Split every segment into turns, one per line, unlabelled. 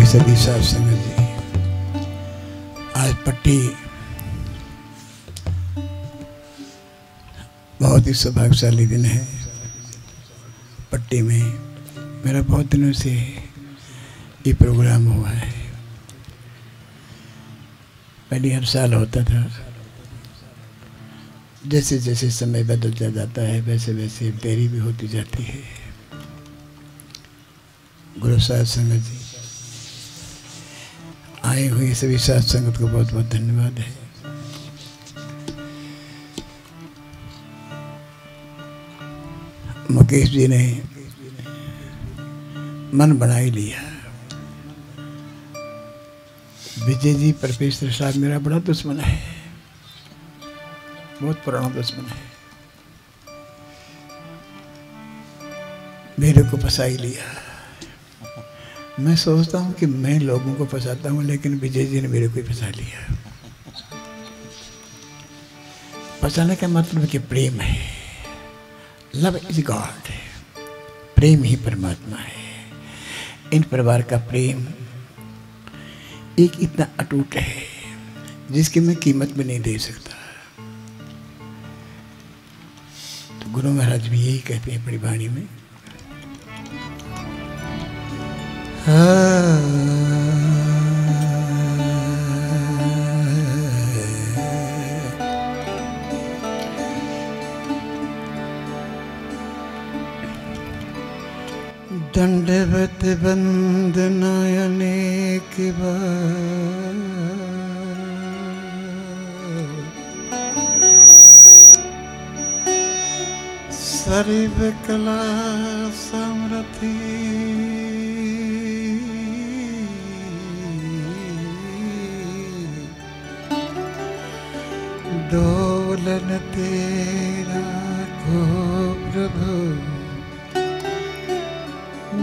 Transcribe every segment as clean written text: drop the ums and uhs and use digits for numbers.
सभी साथ संगत जी, आज पट्टी बहुत ही सौभाग्यशाली दिन है। पट्टी में मेरा बहुत दिनों से ये प्रोग्राम हुआ है। पहले हर साल होता था, जैसे जैसे समय बदलता जाता है वैसे वैसे देरी भी होती जाती है। गुरु साथ संगत जी, आए हुए सभी साथ संगत को बहुत बहुत धन्यवाद है। मुकेश जी ने मन बना ही लिया। विजय जी परमेश्वर साहब मेरा बड़ा दुश्मन है, बहुत पुराना दुश्मन है। मेरे को फंसा ही लिया। मैं सोचता हूँ कि मैं लोगों को फंसाता हूँ, लेकिन विजय जी ने मेरे को ही फंसा लिया। फंसाने का मतलब कि प्रेम है। लव इज गॉड, प्रेम ही परमात्मा है। इन परिवार का प्रेम एक इतना अटूट है जिसकी मैं कीमत भी नहीं दे सकता। तो गुरु महाराज भी यही कहते हैं बड़ी वाणी में, दंडवत वंदना अनेक बार, सर्व कला समृद्धि दोलन तेरा को प्रभु,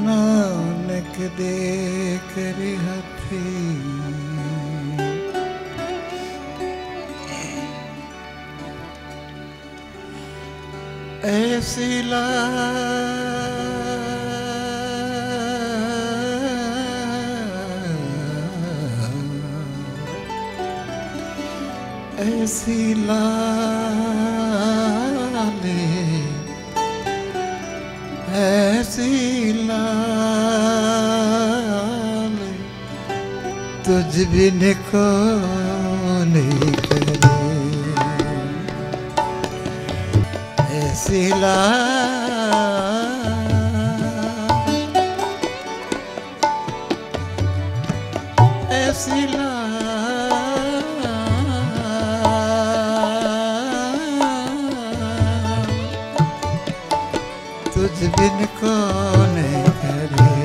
नानक दे कर हथी। ऐसी ऐसी लाले, ऐसी लाल तुझ बिन कौन करे। ऐसी लाल, ऐसी तुझ बिन कौन करे।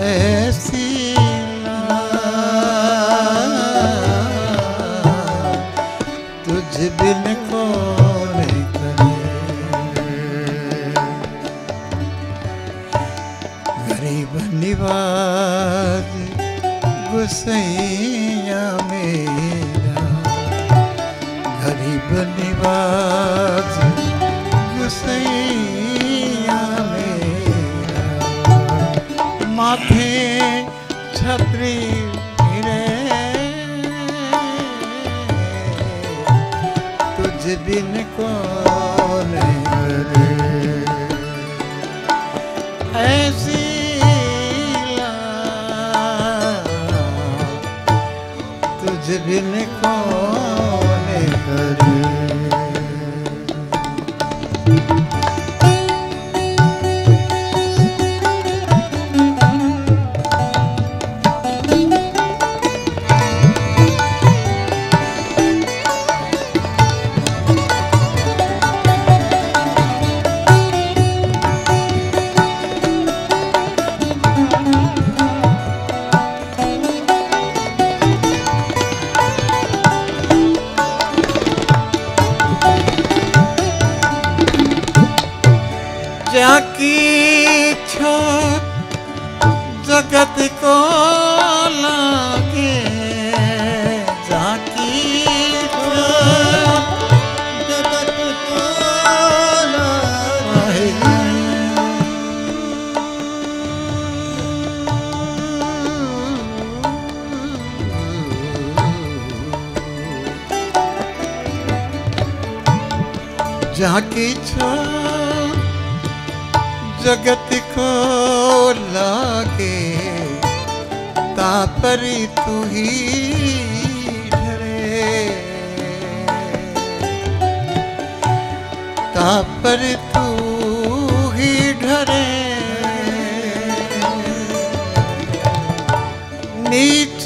ऐसी लाल तुझ बिन कौन करे। गरीब निवाज गुसैया मेरा, गरीब निवाज गुसैया मेरा, माथे छतरी रे तुझ बिन कौन करे। ऐसी लाल तुझ बिन कौन करे। जाकी छोट जगत को लागे, जाकी छोट जगत को लागे। जाकी छो जगत को लागे तापरी तू ही ढरे तापर तू ही ढरे नीच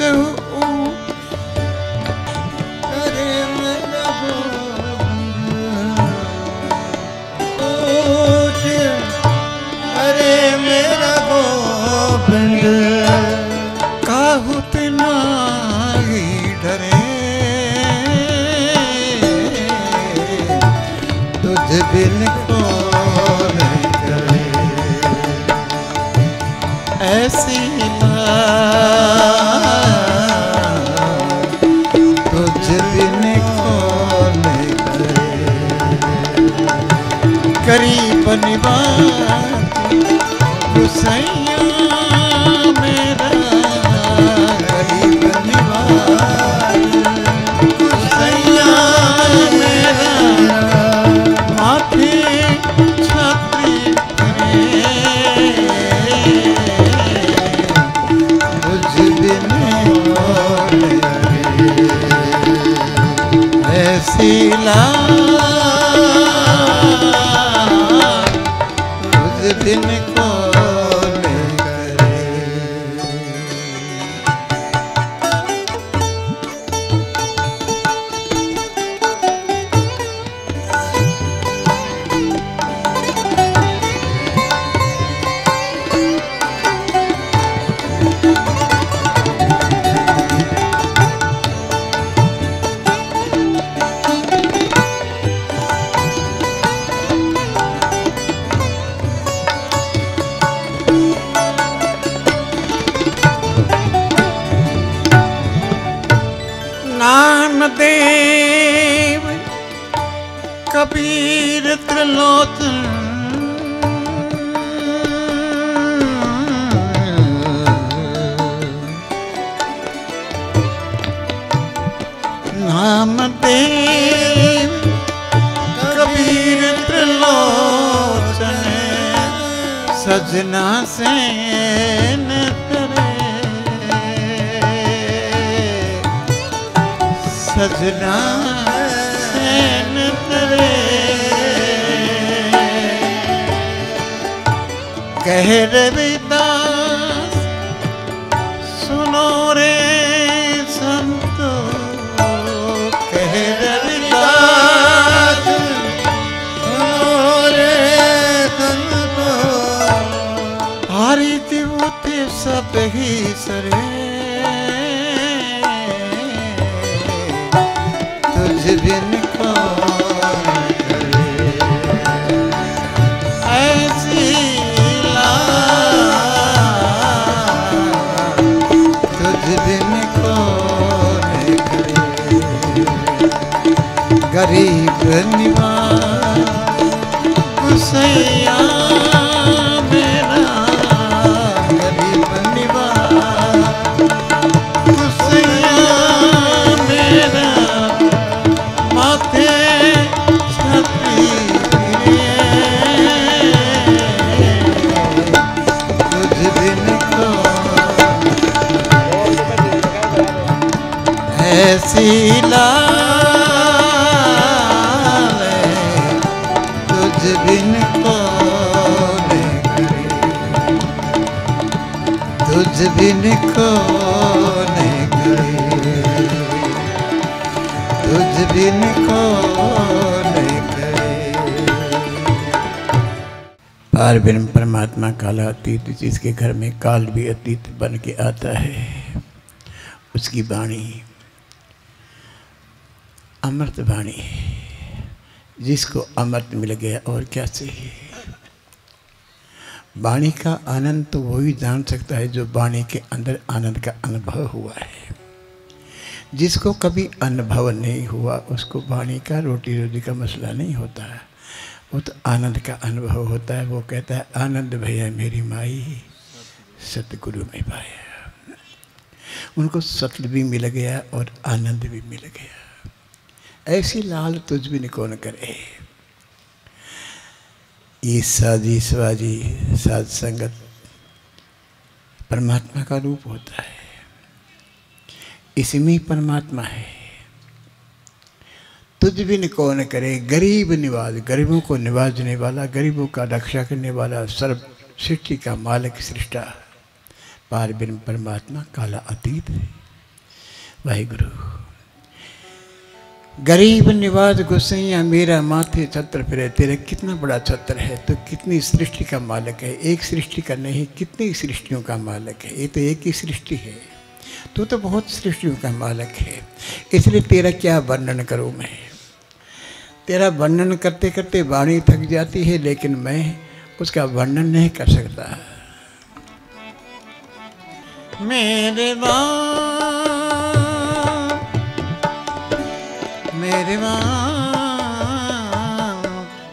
काहुत नाही डरे तुझ बिन कौन करे ऐसी तुझ बिन कौन करे गरीब निवास गुसैया मेरा गरीब निवास गुसैया मेरा माथे छाती करे तुझ बिन कौन करे ऐसी तुझ बिन नामदेव कबीर त्रिलोचन नामदेव कबीर त्रिलोचन सजना से न सजना सैन करे कह रविदास सुनो रे संतो कह रविदास सुनो रे संतो हारी दिवते सब ही सरे तुझ बिन कौन करे ऐसी तुझ बिन कौन करे गरीब निवास गुसैया मेरा गरीब निवास गुसैया मेरा माथे छाती तुझ बिन ऐसी लाल तुझ बिन कौन करे तुझ बिन कौन करे तुझ बिन कौन करे पार ब्रह्म परमात्मा काला अतीत जिसके घर में काल भी अतीत बन के आता है उसकी वाणी अमृत वाणी जिसको अमृत मिल गया और क्या चाहिए। वाणी का आनंद तो वही जान सकता है जो वाणी के अंदर आनंद का अनुभव हुआ है। जिसको कभी अनुभव नहीं हुआ उसको वाणी का रोटी रोटी का मसला नहीं होता है, वो तो आनंद का अनुभव होता है। वो कहता है आनंद भैया मेरी माई सतगुरु में पाया। उनको सत्य भी मिल गया और आनंद भी मिल गया। ऐसी लाल तुझ भी कौन करे। ये साजी स्वाजी साध संगत परमात्मा का रूप होता है। इसमें परमात्मा है। तुझ बिन कौन करे गरीब निवाज, गरीबों को निवाजने वाला, गरीबों का रक्षा करने वाला, सर्व सृष्टि का मालिक सृष्टा पार बिन परमात्मा काला अतीत है। वाहिगुरु। गरीब निवाज गुसैया मेरा माथे छत्र फिरे, तेरा कितना बड़ा छत्र है, तो कितनी सृष्टि का मालिक है। एक सृष्टि का नहीं, कितनी सृष्टियों का मालिक है। ये तो एक ही सृष्टि है, तू तो बहुत सृष्टियों का मालिक है। इसलिए तेरा क्या वर्णन करूं मैं। तेरा वर्णन करते करते वाणी थक जाती है, लेकिन मैं उसका वर्णन नहीं कर सकता। मेरे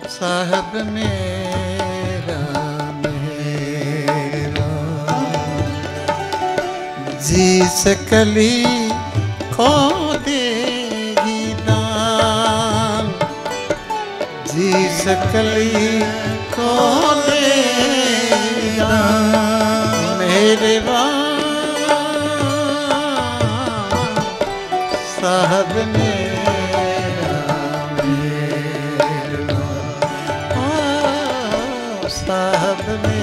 साहब मेरा जी सकली को देगी दान, जी सकली को देगी दान। मेरे साहब मेरा साहब मेरा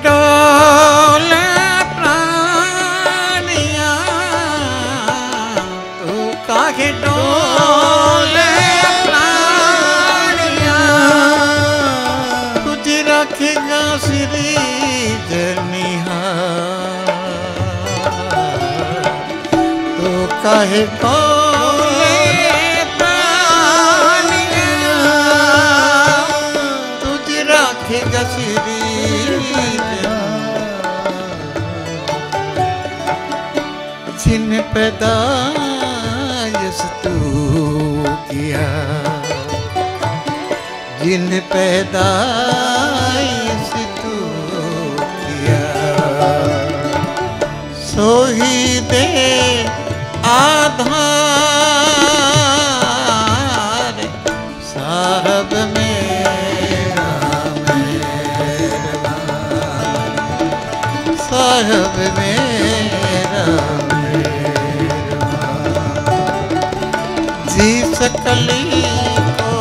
डोले प्राणिया, तू काहे डोले प्राणिया, तुझे रखेगा श्री जनिहार। तू काहे डोले प्राणिया, तुझे रखेगा श्री जिन पैदाइश तू किया, जिन पैदाइश तू किया, सो ही दे आधार। साहब मेरा साहब मेरा जी सकली को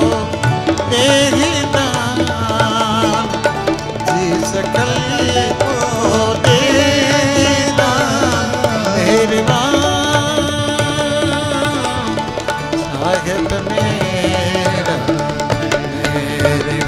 दे दान, जी सकली को दे दान। मेरे साहब मेरा मेरे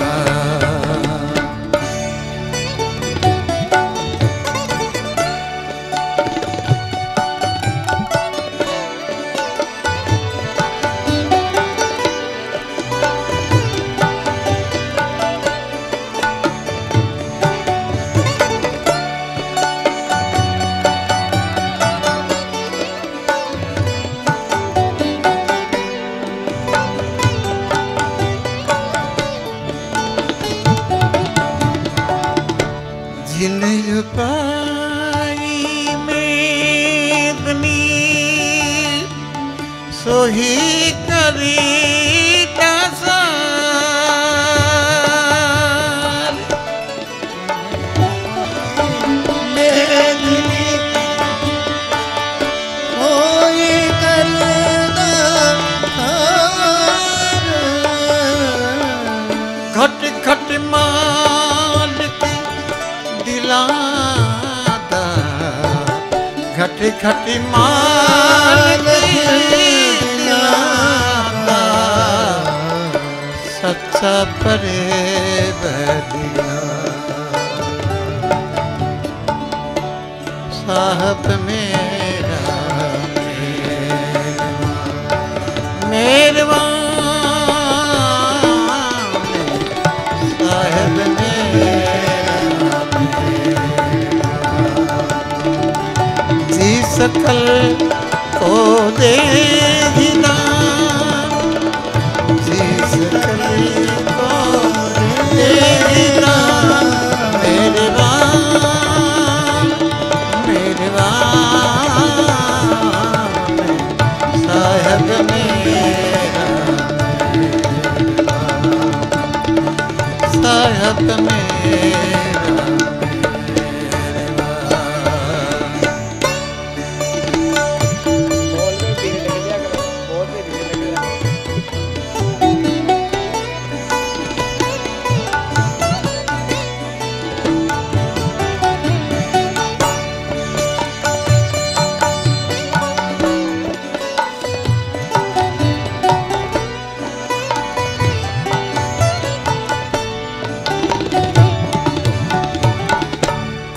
जिन पाई मेदनी सोही करी दासार। मेदनी सोही करी दासार, घट घट माल दिलादा, घट घट माल दिलादा, सच्चा परे बदिया। साहब मेरा सकल को देगी दान, जी सकल को देगी दान। मेरे बान, मेरे बान, साहब मेरा, साहब मेरा।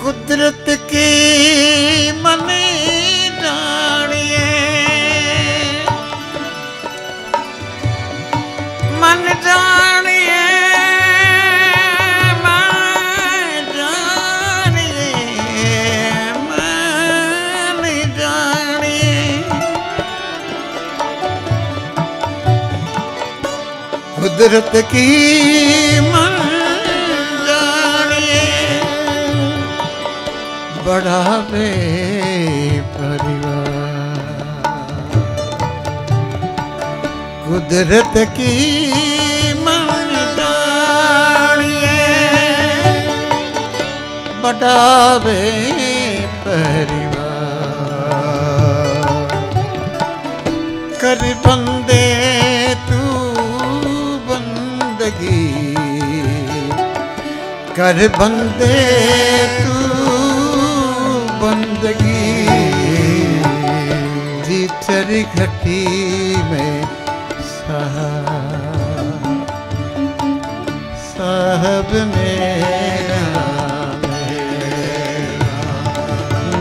कुदरत की मनी जानिए, मन जानिए, मन जानिए, मन जानिए। कुदरत की मन बढ़ावे परिवार, कुदरत की मन जानिए, बढ़ावे परिवार। कर बंदे तू बंदगी, कर बंदे तू बंदगी। जी तेरी घटी में साहब मेरा,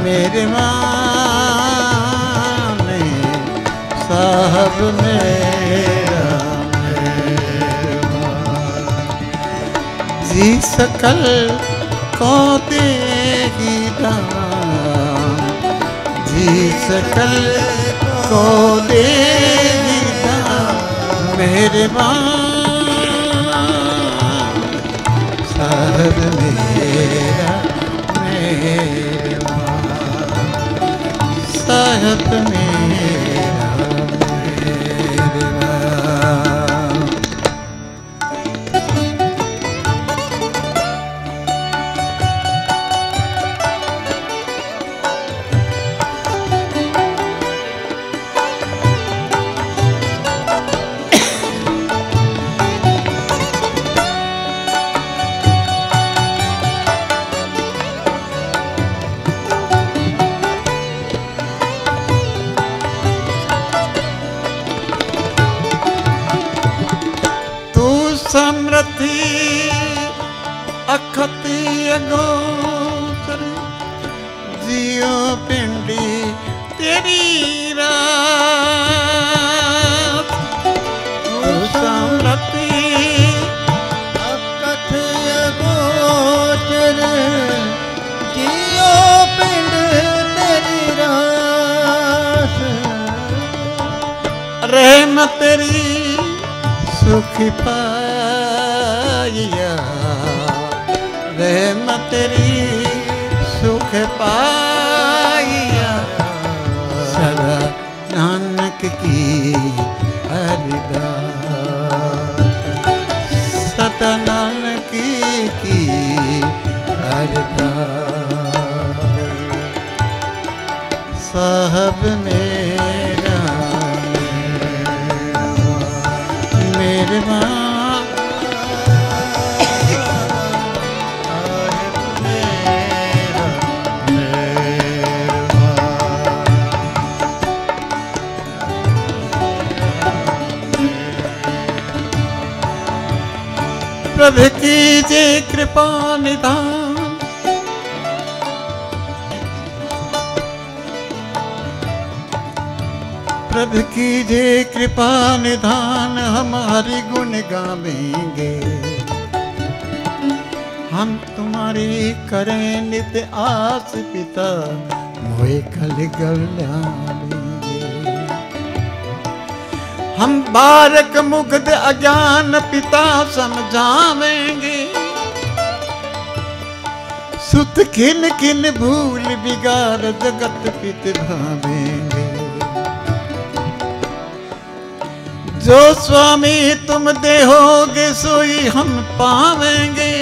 मेरे माने साहब मेरा, जी सकल को देगी दान, जी सकल को देगी दान। मेरे बान, साहब मेरा, मेरे बान, साहब मेरा, मेरे बान। समृद्धि अखत अगोचर, जियो पिंडी तेरी रात। समृद्धि
अखत अगोचर, जियो पिंड तेरी रात।
रहमत तेरी सुख पाइया, रहमत तेरी सुख पाइया। सदा नानक की अरदास, सदा नानक की अरदास। साहब मेरा, मेरे माँ प्रभु कीजिए कृपा निदान, प्रभु कीजिए कृपा निधान। हमारी गुण गावेंगे, हम तुम्हारी करें नित्य आस पिता। मोए कल गलावेंगे। हम बारक मुग्ध अज्ञान पिता समझावेंगे। सुत किन किन भूल बिगाड़ जगत पित भावेंगे। जो स्वामी तुम देहोगे सोई हम पावेंगे।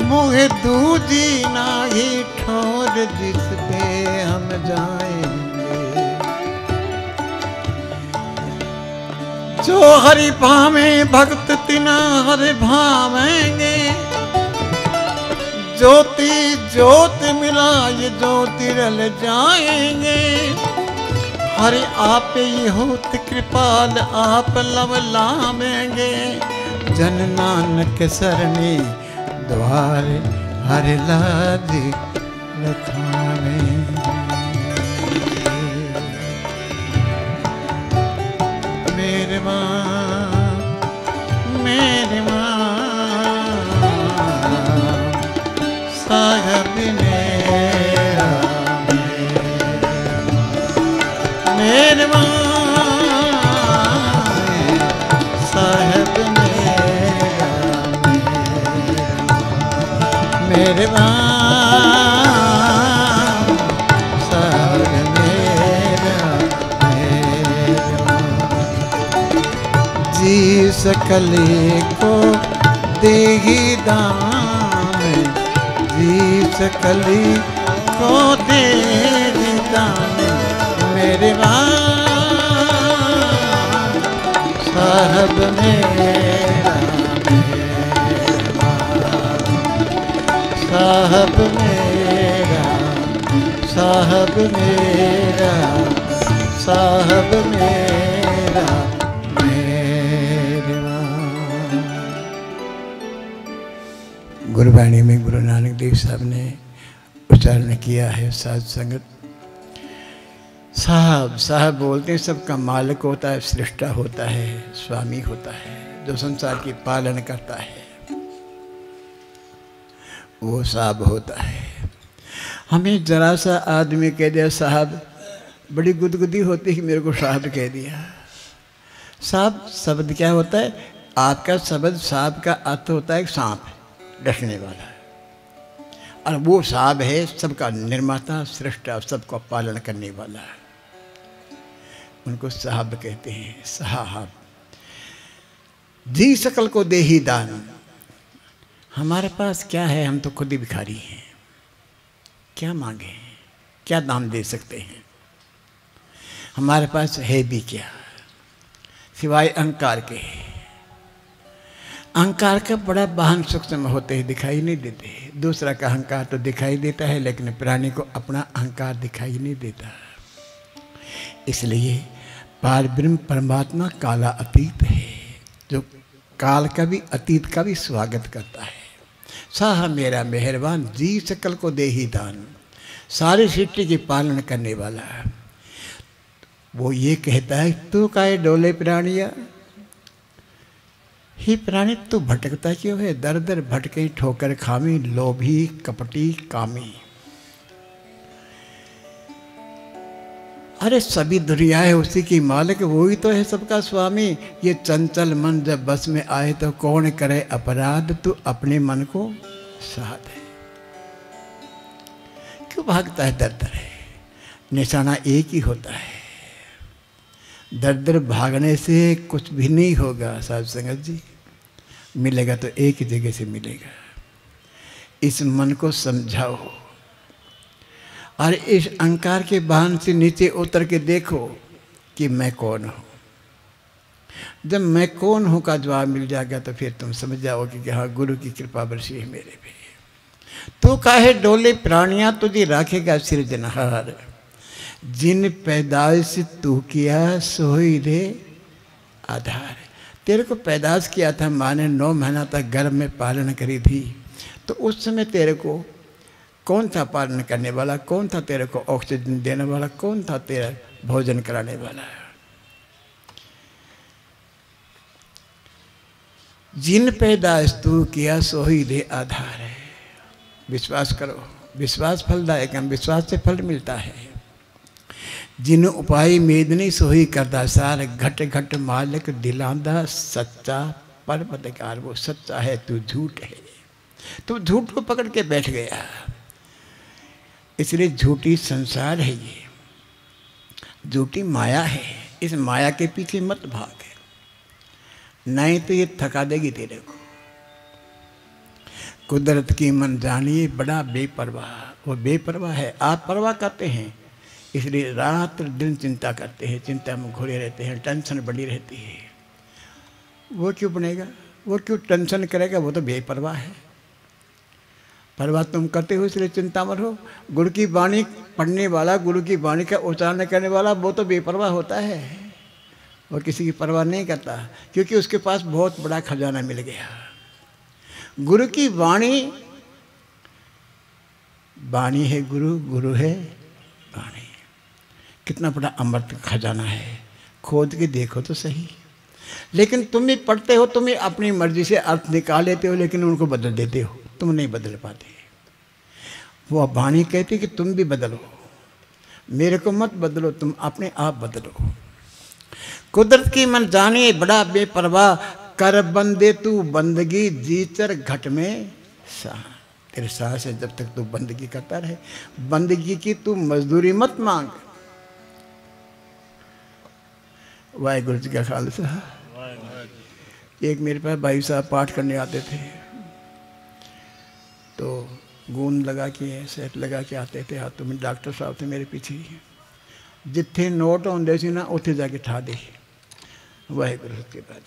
मुहे दूजी नाही ठोर जिस पे हम जाएंगे। जो हरि भावे भक्त तिना हरि भावेंगे। ज्योति ज्योत मिलाए ज्योति रल जाएंगे। हरि आप ही होत कृपाल आप लव लावेंगे। जन नानक सरणी द्वार हर लाज रखावेंगे। मेरे माँ मेरे माँ साहब मेरा मेरे माँ साहब मेरा मेरे माँ साहब मेरा जी सकले को देही दान। जी सकली को देही दान। मेरे माँ साहब मेरा साहब मेरा साहब मेरा साहब मेरा मेरे माँ। गुरबाणी में गुरु नानक देव साहब ने उच्चारण किया है साध संगत। साहब साहब बोलते हैं सबका मालिक होता है, सृष्टा होता है, स्वामी होता है, जो संसार की पालन करता है, वो साहब होता है। हमें जरा सा आदमी कह दिया साहब, बड़ी गुदगुदी होती है कि मेरे को साहब कह दिया। साहब शब्द क्या होता है? आपका शब्द साहब का अर्थ होता है सांप डसने वाला, और वो साहब है सबका निर्माता, सृष्टा, सबका पालन करने वाला है। उनको साहब कहते हैं। साहब जी सकल को देही दान। हमारे पास क्या है? हम तो खुद ही भिखारी हैं। क्या मांगे, क्या दाम दे सकते हैं? हमारे पास है भी क्या सिवाय अहंकार के। अहंकार का बड़ा वाहन सूक्ष्म होते ही दिखाई नहीं देते। दूसरा का अहंकार तो दिखाई देता है, लेकिन प्राणी को अपना अहंकार दिखाई नहीं देता। इसलिए पार ब्रह्म परमात्मा काला अतीत है, जो काल का भी अतीत का भी स्वागत करता है। साह मेरा मेहरबान जी सकल को देही दान। सारी सृष्टि की पालन करने वाला है। वो ये कहता है तू काहे डोले प्राणिया, ही प्राणी तू भटकता क्यों है? दर दर भटके ठोकर खामी, लोभी कपटी कामी। अरे सभी दुनिया है उसी की मालिक, वही तो है सबका स्वामी। ये चंचल मन जब बस में आए तो कौन करे अपराध, तू अपने मन को साध है। क्यों भागता है दर दर? है निशाना एक ही होता है। दर दर भागने से कुछ भी नहीं होगा साहब संगत जी। मिलेगा तो एक ही जगह से मिलेगा। इस मन को समझाओ और इस अहंकार के बांध से नीचे उतर के देखो कि मैं कौन हूँ। जब मैं कौन हूँ का जवाब मिल जाएगा तो फिर तुम समझ जाओगे कि हाँ गुरु की कृपा बरसी है मेरे पे। तो काहे डोले प्राणियां तुझे राखेगा सिरजनहार, जिन पैदाइश तू किया सोई रे आधार। तेरे को पैदाइश किया था माँ ने, 9 महीना तक गर्भ में पालन करी थी, तो उस समय तेरे को कौन था पालन करने वाला? कौन था तेरे को ऑक्सीजन देने वाला? कौन था तेरा भोजन कराने वाला? जिन पैदाइश तू किया सोई रे आधार है। विश्वास करो, विश्वास फलदायक है, विश्वास से फल मिलता है। जिन उपाय मेदनी सोही करता सार, घट घट मालिक दिलांदा सच्चा परमदगार। वो सच्चा है, तू झूठ है। तू झूठ को पकड़ के बैठ गया, इसलिए झूठी संसार है, ये झूठी माया है। इस माया के पीछे मत भाग, नहीं तो ये थका देगी तेरे को। कुदरत की मन जानिए बड़ा बेपरवाह। वो बेपरवाह है, आप परवाह करते हैं, इसलिए रात दिन चिंता करते हैं, चिंता में घुरे रहते हैं, टेंशन बड़ी रहती है। वो क्यों बनेगा, वो क्यों टेंशन करेगा, वो तो बेपरवाह है। परवाह तुम करते हो इसलिए चिंता मत हो। गुरु की वाणी पढ़ने वाला, गुरु की वाणी का उच्चारण करने वाला, वो तो बेपरवाह होता है। वो किसी की परवाह नहीं करता, क्योंकि उसके पास बहुत बड़ा खजाना मिल गया। गुरु की वाणी, वाणी है गुरु, गुरु है वाणी। कितना बड़ा अमृत खजाना है, खोद के देखो तो सही। लेकिन तुम भी पढ़ते हो, तुम भी अपनी मर्जी से अर्थ निकाल लेते हो, लेकिन उनको बदल देते हो, तुम नहीं बदल पाते। वो वाणी कहती कि तुम भी बदलो, मेरे को मत बदलो, तुम अपने आप बदलो। कुदरत की मन जाने बड़ा बेपरवाह, कर बंदे तू बंदगी जीचर घट में सा। तेरे सास है, जब तक तू बंदगी करता रहे, बंदगी की तू मजदूरी मत मांग। वाहिगुरु जी का खालसा। एक मेरे पास भाई साहब पाठ करने आते थे, तो गूंद लगा के सेट लगा के आते थे हाथों में। डॉक्टर साहब थे मेरे पीछे, जिथे नोट आते सी ना उत्थे जाके ठा दे। वाहिगुरु के बाद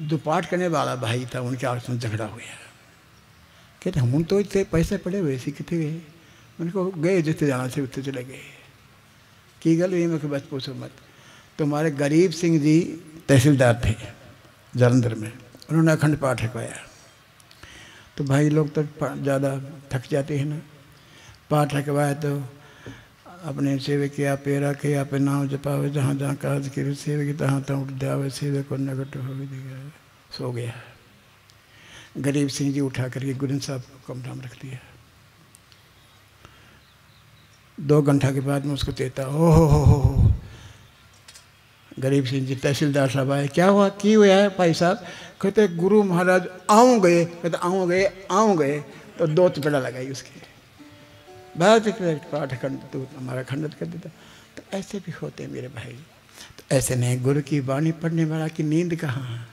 जो पाठ करने वाला भाई था, उनके आपस में झगड़ा हुआ। कहते हम तो इतने पैसे पड़े हुए सी, कितने गए? उनको गए जितने जाना से उत्थे चले गए। की गल हुई? मैं बस पूछो मत। तुम्हारे गरीब सिंह जी तहसीलदार थे जालंधर में, उन्होंने अखंड पाठ रखवाया। तो भाई लोग तो ज़्यादा थक जाते हैं ना, पाठ रखवाया तो अपने सेवक के आप पेरा के आप नाम जपावे, जहाँ जहाँ काज के सेवक तहाँ तहाँ उठ जावे, सेवक को नगट हो गया, सो गया। गरीब सिंह जी उठा करके गुरु साहब को कमरा में रख दिया। 2 घंटा के बाद में उसको चेता, ओ हो। गरीब सिंह जी तहसीलदार साहब आए, क्या हुआ, की हुआ है भाई साहब? कहते गुरु महाराज आऊँ गए। कहते आऊँ गए तो 2 चपेड़ा लगाई उसकी। बहुत पाठ खंड तो हमारा खंडित कर देता। तो ऐसे भी होते हैं मेरे भाई। तो ऐसे नहीं, गुरु की वाणी पढ़ने वाला की नींद कहाँ?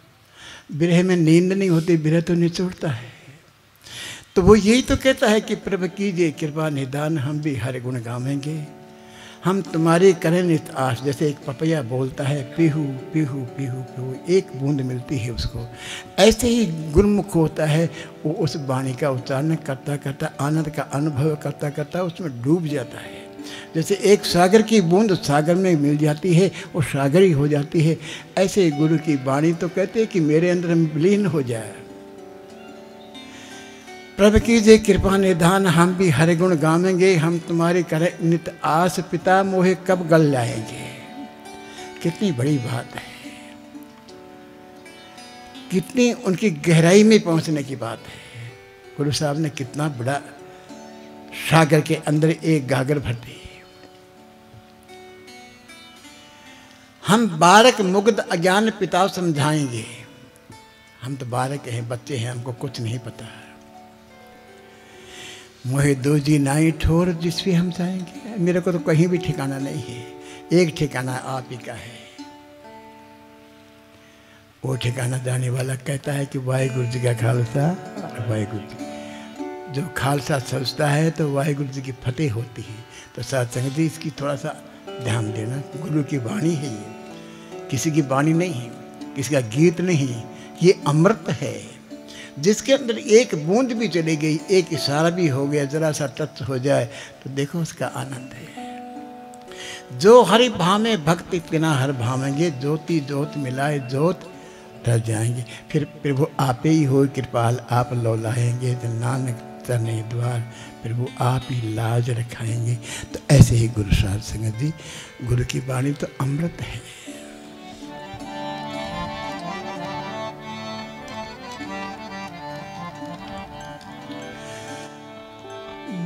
बिरह में नींद नहीं होती, बिरह तो निचोड़ता है। तो वो यही तो कहता है कि प्रभु कीजिए कृपा निदान, हम भी हर गुण गावेंगे, हम तुम्हारी करें नित आस। जैसे एक पपैया बोलता है पीहू पीहू पीहू पीहू, एक बूंद मिलती है उसको, ऐसे ही गुरुमुख होता है। वो उस वाणी का उच्चारण करता करता, आनंद का अनुभव करता करता उसमें डूब जाता है। जैसे एक सागर की बूंद सागर में मिल जाती है, वो सागर ही हो जाती है। ऐसे गुरु की वाणी तो कहते हैं कि मेरे अंदर विलीन हो जाए। प्रभु कीजिए कृपा निधान, हम भी हर गुण गावेंगे, हम तुम्हारे करे नित आस, पिता मोहे कब गल जाएंगे। कितनी बड़ी बात है, कितनी उनकी गहराई में पहुंचने की बात है। गुरु साहब ने कितना बड़ा सागर के अंदर एक गागर भर दी। हम बालक मुग्ध अज्ञान पिता समझाएंगे। हम तो बालक हैं, बच्चे हैं, हमको कुछ नहीं पता। मोहे दो जी नाई ठोर जिस भी हम जाएंगे। मेरे को तो कहीं भी ठिकाना नहीं है, एक ठिकाना आप ही का है। वो ठिकाना जाने वाला कहता है कि वाहिगुरु जी का खालसा, वाहिगुरु जी। जो खालसा सोचता है तो वाहिगुरु जी की फतेह होती है। तो सत्संग जी इसकी थोड़ा सा ध्यान देना। गुरु की वाणी है ये, किसी की वाणी नहीं है, किसी का गीत नहीं, ये अमृत है जिसके अंदर एक बूंद भी चली गई, एक इशारा भी हो गया, जरा सा टच हो जाए तो देखो उसका आनंद है। जो हरि भावे भक्ति बिना हर भावेंगे, ज्योति ज्योत मिलाए ज्योत रह जाएंगे। फिर प्रभु आप ही हो कृपाल, आप लौलाएंगे तो नानक चरने द्वार, प्रभु आप ही लाज रखाएंगे। तो ऐसे ही गुरु साध संगत जी, गुरु की वाणी तो अमृत है।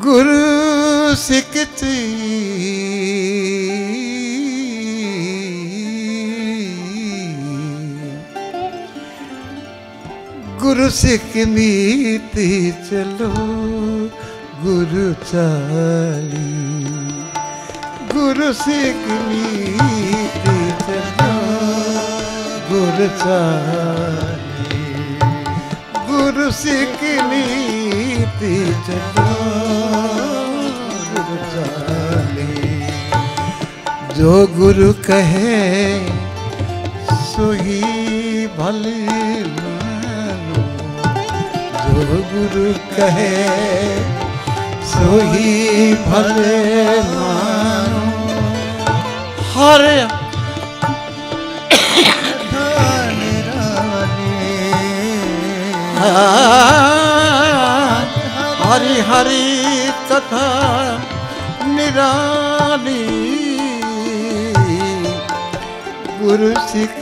गुरु सिखती गुरु सिख मीति चलो गुरु चाली गुरु सिख मीति चलो गुरु चाली गुरु सिख मीति चलो गुरु चाली जो गुरु कहे सोही भले जो गुरु कहे सोही भले मानो हर हरि हरि कथा निराली गुरु सिख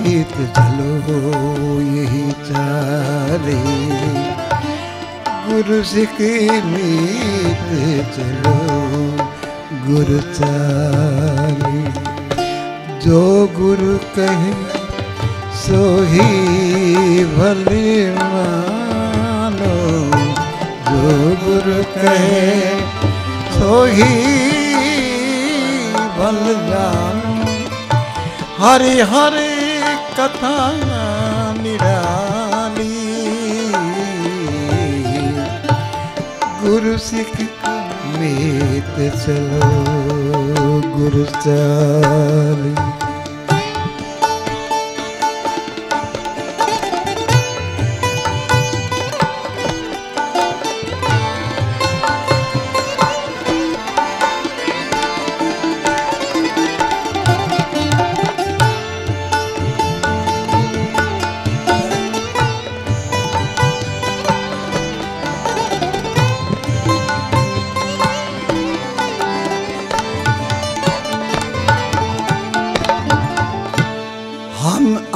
मीत चलो यही चाले गुरु सिख मीत चलो गुरु चाले जो गुरु कहे सोही भले मानो जो गुरु कहे सोही भल जानो हरि हरि कथा निराली गुरु सिख मीत चलो गुरु चाली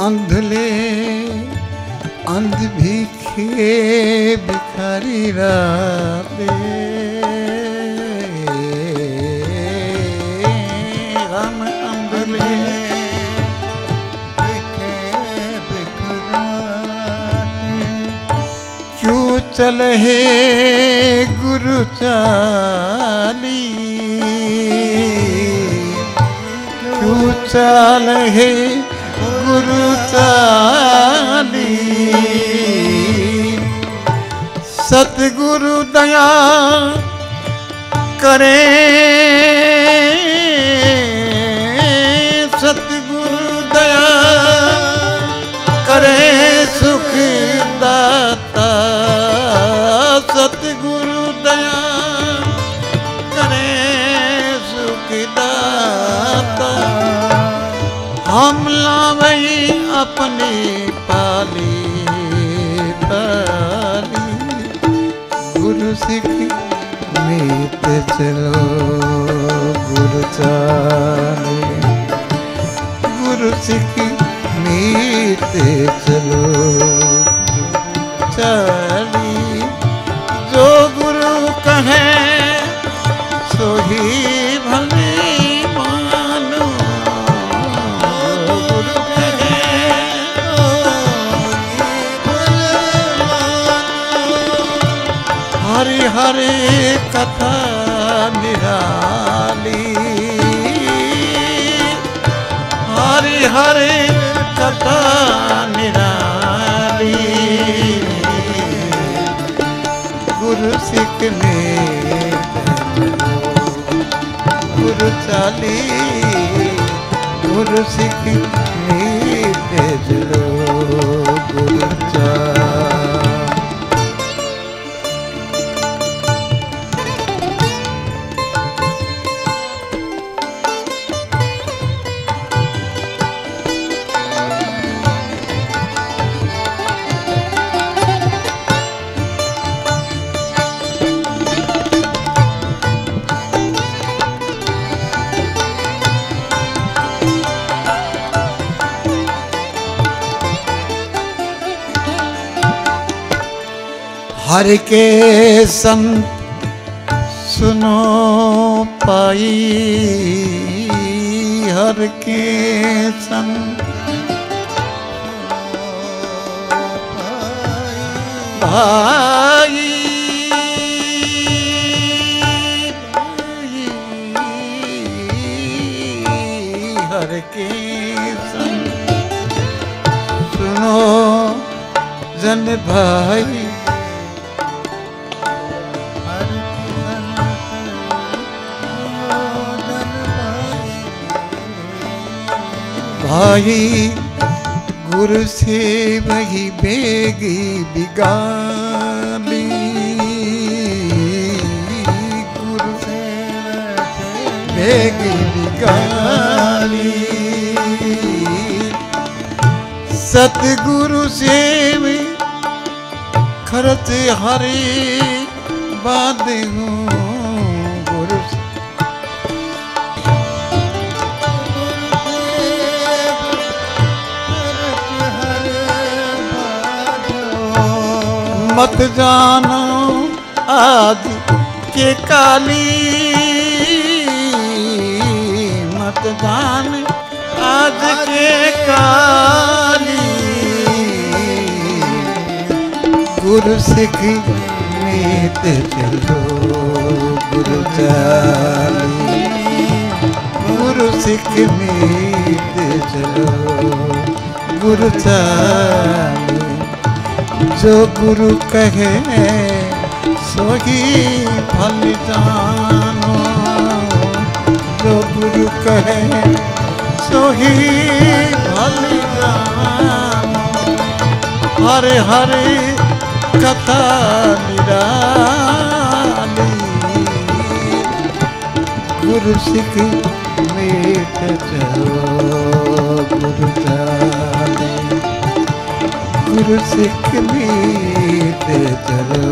अंधले अंध भिखे भिखारी राते हम अंधले भिखे भिखारी क्यों चले गुरु चाली क्यों चले गुरु चाली सतगुरु दया करे सतगुरु दया करे सुख दाता सतगुरु दया करे सुख दाता हम लावई अपनी पाली पाली गुरु सिख मीत चलो गुरु चाली गुरु सिख मीत चलो चाली जो गुरु कहे सोही भले हरि हरि कथा निराली हरि हरि कथा निराली गुरु सिख मीत गुरु चाली गुरु सिख मीत चलो गुरु चाली हर के संत सुनो पाई हर के संग भाई हर के संग सुनो जन भाई भाई गुरु से वही बेगी बिगाली गुरु से बेगी बिगाली सतगुरु से खरच हरे बाद हूँ गुरु से मत जानो आज के काली मत जान आज के काली गुरु सिख मीत चलो गुरु चाली गुरु सिख मीत चलो गुरु चाली जो गुरु कहे सो ही फल जानो जो गुरु कहे सो ही फल जानो हरे हरे कथा निराली गुरु सिख मीत चलो गुरु चाली गुरु सिख मीत चलो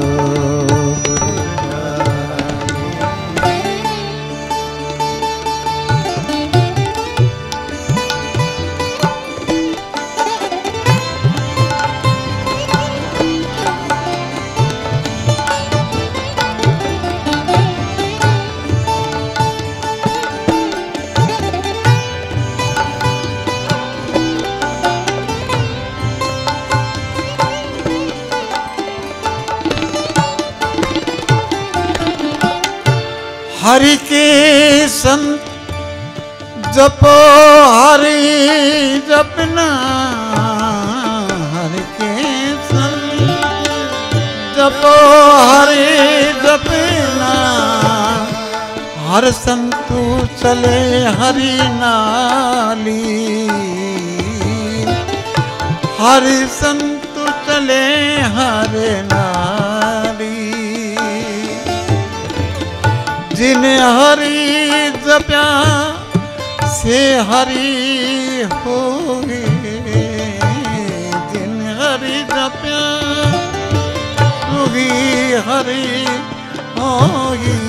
हरि के संत जपो हरि जपना हरि के संत जपो हरि जपना हर संतु चले हरि नाली हरि संतु चले हरि नाली जिन्हें हरि जप्या से हरि होगी जिन्हें हरि जप्या होगी हरि होगी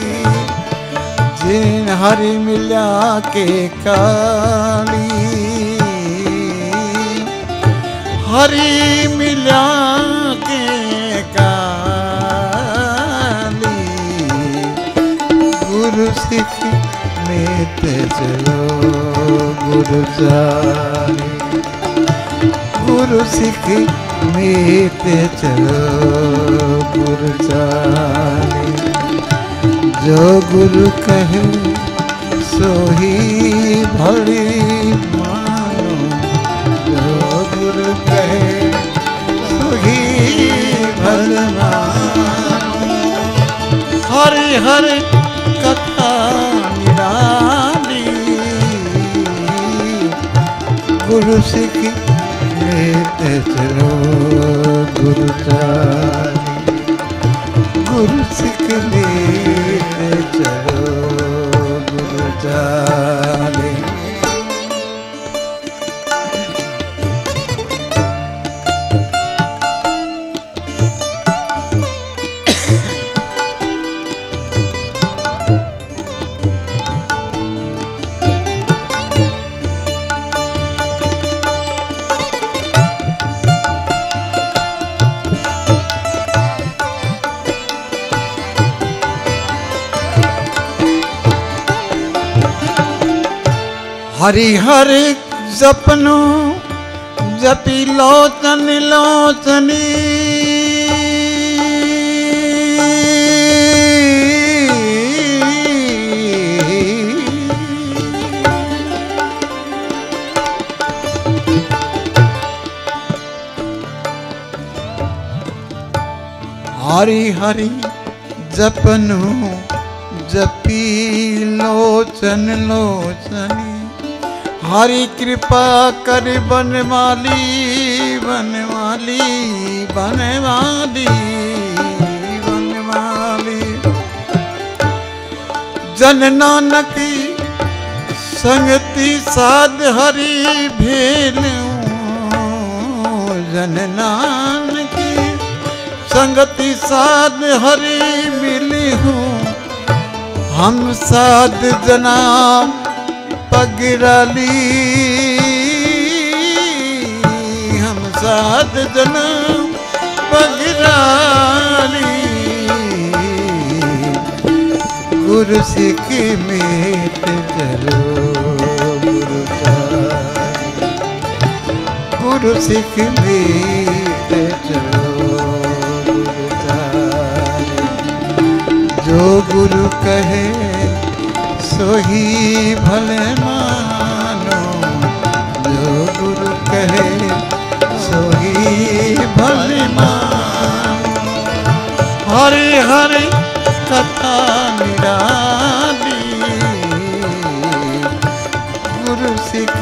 जिन हरि मिला के काली हरि मिला के काली गुरु सिख मीत चलो गुरु चाली गुरु सिख मीत चलो गुरु चाली जो गुरु कहे सो ही भली मानो जो गुरु कहे सो ही भल मानो हरि हरि कथा निराली गुरु सिख मीत चलो गुरु चाली गुरु सिख मीत चलो गुरु चाली हरि हरि जपनो जपी लोचन लोचनी हरि हरि जपनो जपी लोचन लोचनी हरि कृपा कर बनवाली बनवाली बनवाली बनवाली जन नानक संगति साध हरि भेल जन नानक संगति साध हरि मिली हूँ हम साध जना पगराली हम साध जना पगराली गुरु सिख मेट चलो गुरु गुरु सिख मेट चलो जो गुरु कहे सोही भले मानो जो गुरु कहे सोही भले मानो हरि हरि कथा निराली गुरु सिख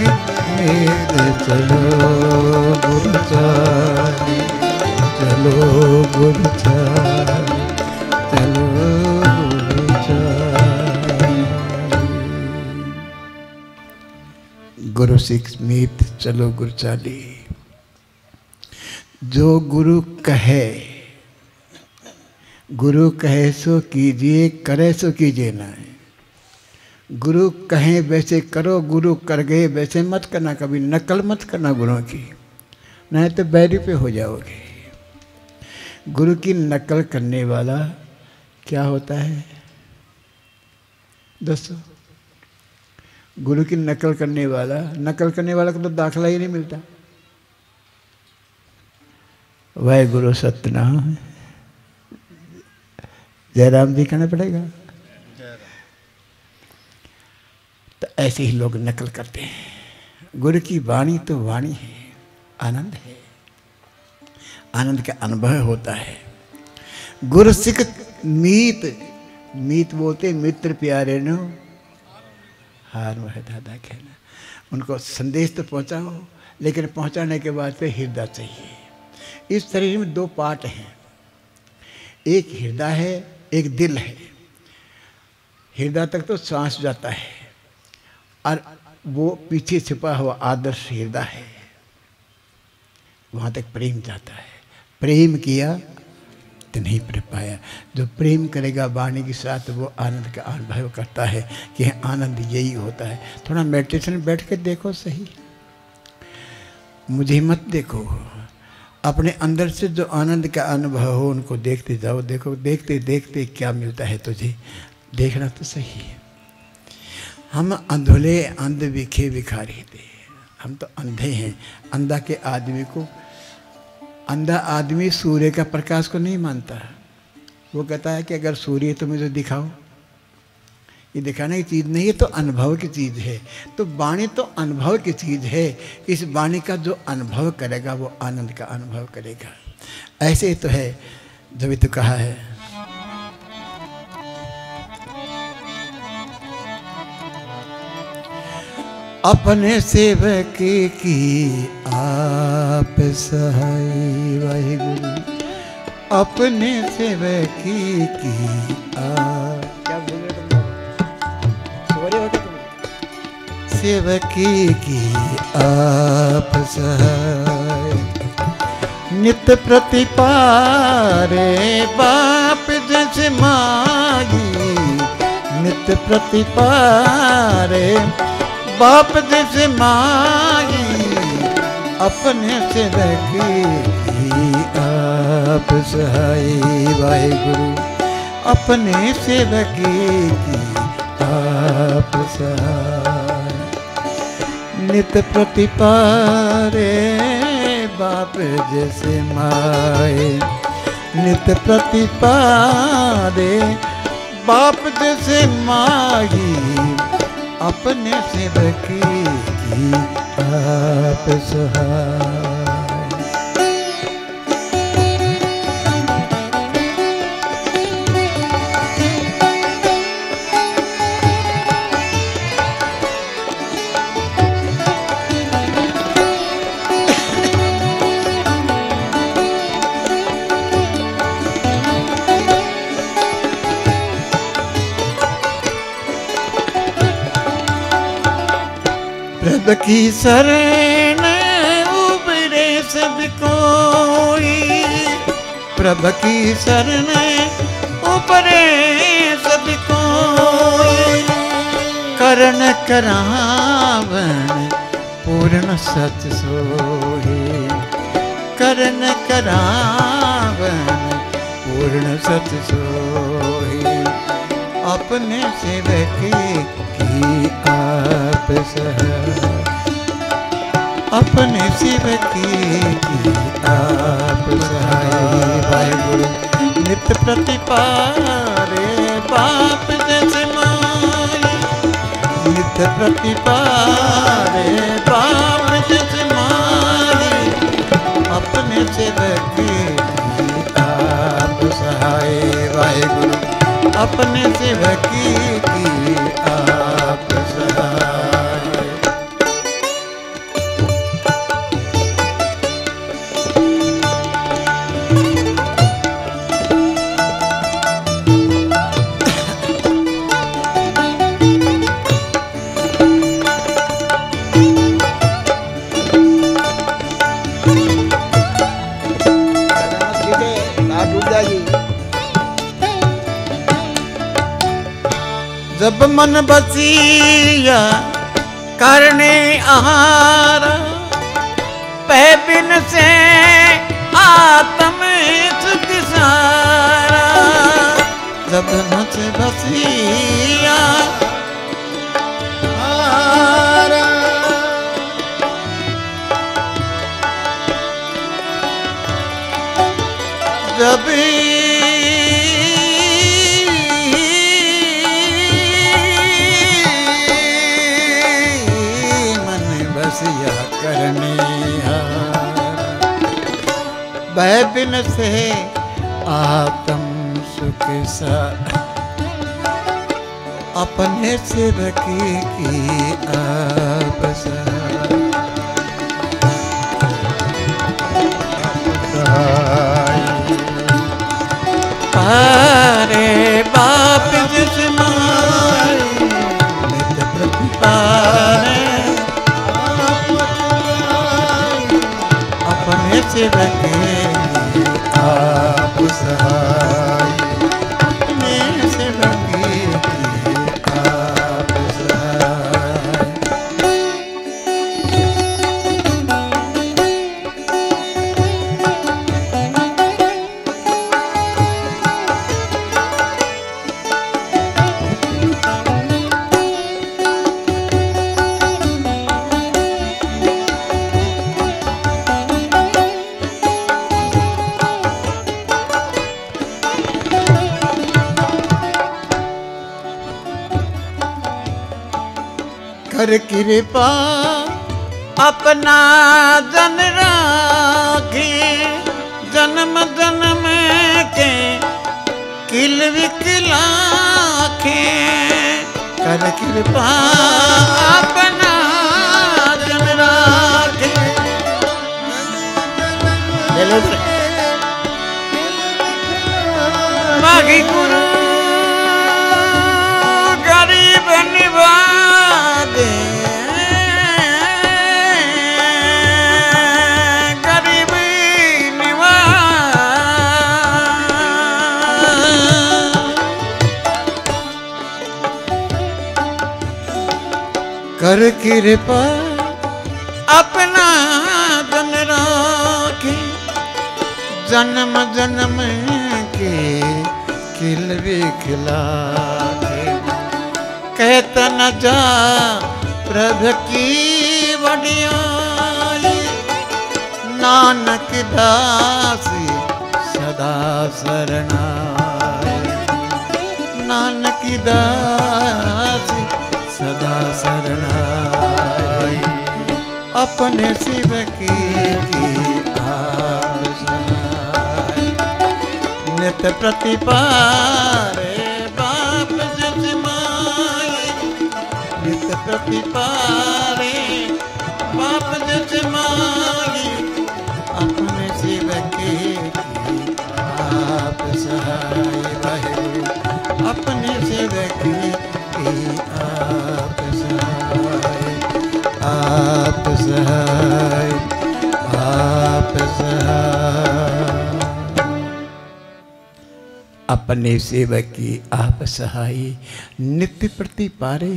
मेरे चलो गुरु चाली चलो गुरु चाली चलो गुरु सिख मीत चलो गुरु चाली जो गुरु कहे सो कीजिए करे सो कीजिए ना गुरु कहे वैसे करो गुरु कर गए वैसे मत करना कभी नकल मत करना गुरुओं की नहीं तो बैरी पे हो जाओगे गुरु की नकल करने वाला क्या होता है दोस्तों गुरु की नकल करने वाला को तो दाखला ही नहीं मिलता वह गुरु सत्यनाम जयराम जी कहना पड़ेगा तो ऐसे ही लोग नकल करते हैं गुरु की वाणी तो वाणी है आनंद का अनुभव होता है गुरु सिख मीत बोलते मित्र प्यारे नो हार वह दादा कहना उनको संदेश तो पहुंचाओ लेकिन पहुंचाने के बाद फिर हृदय चाहिए इस शरीर में दो पार्ट हैं एक हृदय है एक दिल है हृदय तक तो सांस जाता है और वो पीछे छिपा हुआ आदर्श हृदय है वहाँ तक प्रेम जाता है प्रेम किया तो नहीं पढ़ पाया जो प्रेम करेगा वाणी के साथ वो आनंद का अनुभव करता है कि आनंद यही होता है थोड़ा मेडिटेशन बैठ के देखो सही मुझे मत देखो अपने अंदर से जो आनंद का अनुभव हो उनको देखते जाओ देखो देखते देखते क्या मिलता है तुझे देखना तो सही है हम अंधुले अंध विखे विखारी थे हम तो अंधे हैं अंधा के आदमी को अंधा आदमी सूर्य का प्रकाश को नहीं मानता वो कहता है कि अगर सूर्य तो मुझे दिखाओ ये दिखाने की चीज़ नहीं है तो अनुभव की चीज़ है तो वाणी तो अनुभव की चीज़ है इस वाणी का जो अनुभव करेगा वो आनंद का अनुभव करेगा ऐसे ही तो है जब तो कहा है अपने सेवक की आप सहाय वाहिगुरु अपने सेवक की आप क्या बोल रहे तुम सेवकी की आप सहाय नित्य प्रतिपारे बाप जैसे मागी नित्य प्रतिपारे बाप जैसे मागी अपने से रखी आप सहाय वाहिगुरु अपने से रखी आप सहाय नित प्रतिपारे बाप जैसे माए, नित प्रतिपारे बाप जैसे माही, अपने सेवकी की आप सहाय। प्रभ की शरण उबरे सब कोई, प्रभ की शरण उबरे सब कोई, करण करावन पूर्ण सच सोहे, करण करावन पूर्ण सच सोहे, अपने सेवकी की आप सहाय, अपने सेवकी की आप सहाय। वाहिगुरु नित प्रतिपारे बाप जैसे माई, नित प्रतिपारे बाप जैसे माई, अपने सेवकी की आप सहाय। वाहिगुरु अपने सेवकी की आप सहाय। जब मन बसिया करने आहारा, पै बिन से आत्म सुख सारा, जब मन बसिया आहारा, जब करने भय बिन से आत्म सुख सा, अपने सेवकी की आप सहाय। पारे बाप जिस माई, नित प्रतिपारे अपने सेवकी आप सहाय, अपने सेवकी आप सहाय। कर कृपा अपना जन राखी, जन्म जन्म के किल विकलाखे, कर कृपा अपना जन राखी। माघी गुरु गरीब निवाद, गरीब निवाद, कर कृपा अपना धन राखी, जन्म जन्म के किल विखलाखे, कहता न जा प्रभ की वडियाई नानक दास सदा शरणाई नानक दास सदा शरणाई अपने शिव की आप सहाय नित प्रतिपारे बाप जजमाई नित प्रतिपारे बाप जजमाई अपने शिव की आप सहाय वाहेगुरु अपने शिव की आप सहाय आप सहाय आप सहाय अपने सेवक की आप सहाय नित्य प्रति पारे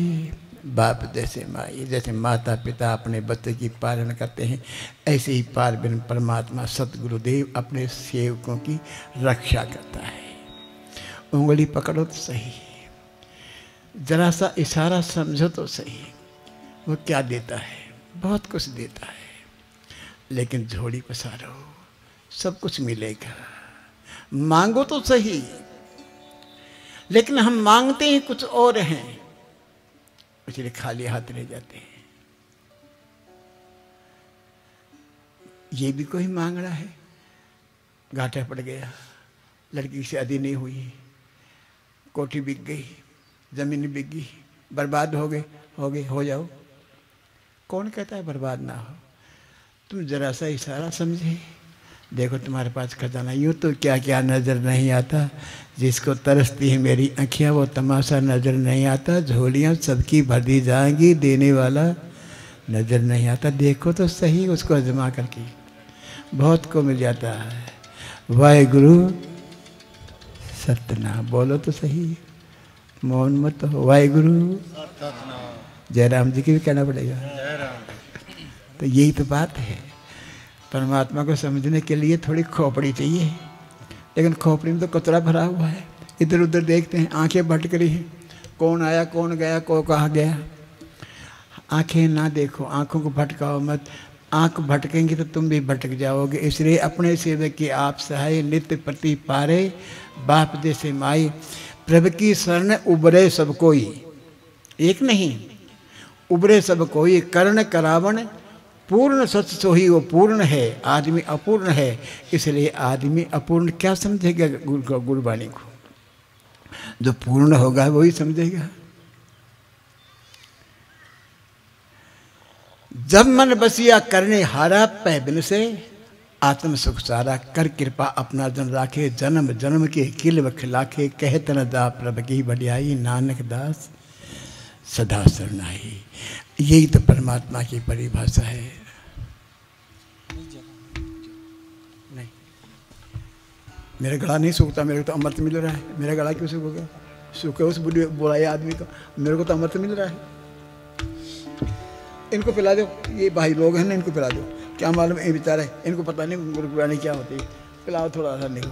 बाप जैसे माई। जैसे माता पिता अपने बच्चे की पालन करते हैं ऐसे ही पारब्रह्म परमात्मा सतगुरुदेव अपने सेवकों की रक्षा करता है। उंगली पकड़ो तो सही, जरा सा इशारा समझो तो सही, वो क्या देता है? बहुत कुछ देता है, लेकिन झोली पसारो सब कुछ मिलेगा। मांगो तो सही, लेकिन हम मांगते ही कुछ और हैं, इसलिए खाली हाथ रह जाते हैं। ये भी कोई मांग रहा है, घाटा पड़ गया, लड़की की शादी नहीं हुई, कोठी बिक गई, जमीन बिक गई, बर्बाद हो गए, हो जाओ। कौन कहता है बर्बाद ना हो? तुम जरा सा इशारा समझे, देखो तुम्हारे पास खजाना। यूँ तो क्या क्या नज़र नहीं आता, जिसको तरसती है मेरी आँखियाँ वो तमाशा नज़र नहीं आता। झोलियाँ सबकी भर दी जाएंगी, देने वाला नज़र नहीं आता। देखो तो सही, उसको आजमा करके बहुत को मिल जाता है। वाहेगुरु सतनाम बोलो तो सही, मौन मत हो। वाहेगुरु जयराम जी की भी कहना पड़ेगा। तो यही तो बात है, परमात्मा को समझने के लिए थोड़ी खोपड़ी चाहिए, लेकिन खोपड़ी में तो कचरा भरा हुआ है। इधर उधर देखते हैं, आंखें भटक रही हैं, कौन आया कौन गया को कहाँ गया। आंखें ना देखो, आंखों को भटकाओ मत, आंख भटकेंगी तो तुम भी भटक जाओगे। इसलिए अपने सेवक की आप सहाय नित्य प्रति पारे बाप जैसे माई। प्रभु की शरण उबरे सब कोई, एक नहीं उबरे सब कोई। कर्ण करावण पूर्ण सच सोही वो पूर्ण है, आदमी अपूर्ण है। इसलिए आदमी अपूर्ण क्या समझेगा गुरबाणी को? जो पूर्ण होगा वही समझेगा। जब मन बसिया करने हारा पै बिन से, आत्म सुख सारा कर कृपा अपना जन राखे। जन्म जन्म के किल वखिलाखे, कहत न जा प्रभ की बढ़ियाई। नानक दास सदा शरणाई। यही तो परमात्मा की परिभाषा है। नहीं, मेरा गला नहीं सूखता, मेरे को तो अमृत मिल रहा है। मेरा गला क्यों सूखेगा? सूखे उस बुलाए आदमी को, मेरे को तो अमृत मिल रहा है। इनको पिला दो, ये भाई लोग हैं ना, इनको पिला दो। क्या मालूम ये बेचारे, इनको पता नहीं गुरबाणी क्या होती है। पिलाओ थोड़ा सा, नहीं